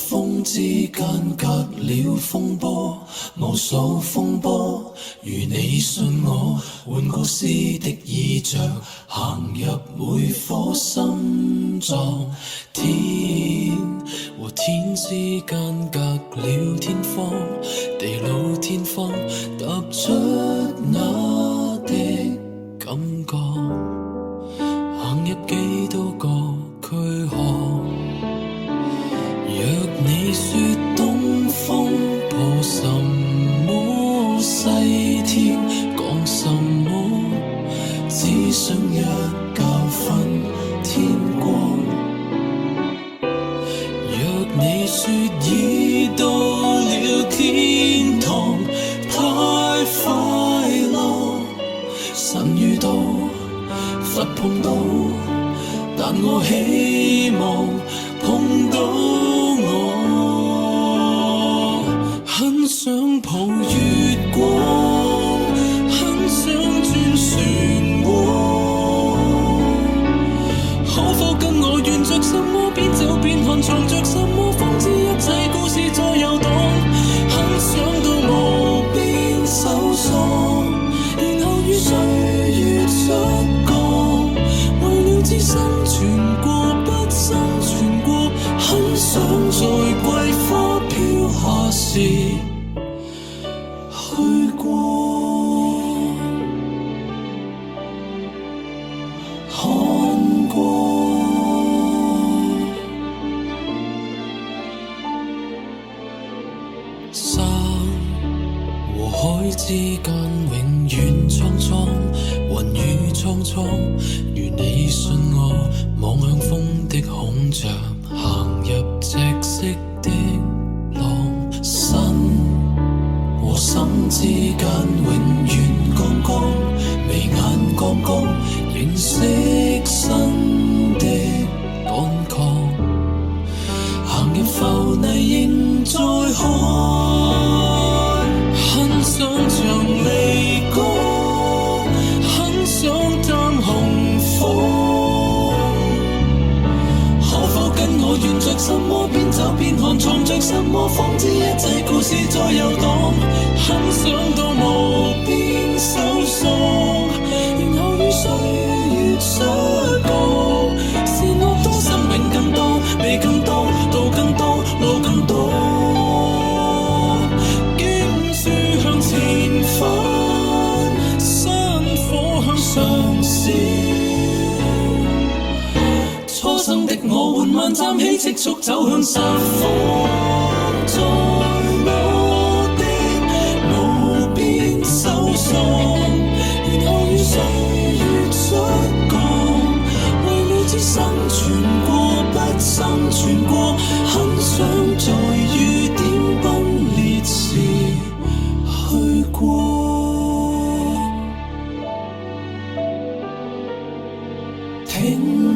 風之間隔了風波，無數風波，如你信我，換個詩的意象，行入每顆心臟。天和天之間隔了天荒，地老天荒，踏出那的感覺，行入幾多個軀殼。若你說東風破什麼，西天講什麼，只想一覺分天光。若你說已到了天堂，太快樂，神遇到，佛碰到，但我希望碰到我，很想抱月光，很想轉漩渦，可否跟我沿着什麼邊走邊看，藏着什麼方知一切故事在遊蕩，很想到無邊搜索，然後與歲月摔角，為了知生存過不生存過，很想在桂花飄下時去過看過。山和海之間永遠蒼蒼，雲雨蒼蒼，如你信我，望向風的孔雀，行入赤色的浪。身和心之間永遠剛剛，眉眼剛剛，認識新的乾涸，行入浮泥仍在看，很想像離歌，很想擔紅火，可否跟我沿着什麼邊走邊看，藏着什麼方知一切故事在遊蕩，很想到無邊搜索，然後與歲月摔角，是我多生命更多，味更多，道更多，路更多，經樹向前翻，山火向上燒，初生的我緩慢站起，積速走向殺火，在我的無邊搜索，然後與歲月摔角，為了知生存過不生存過，很想在雨點崩裂時去過停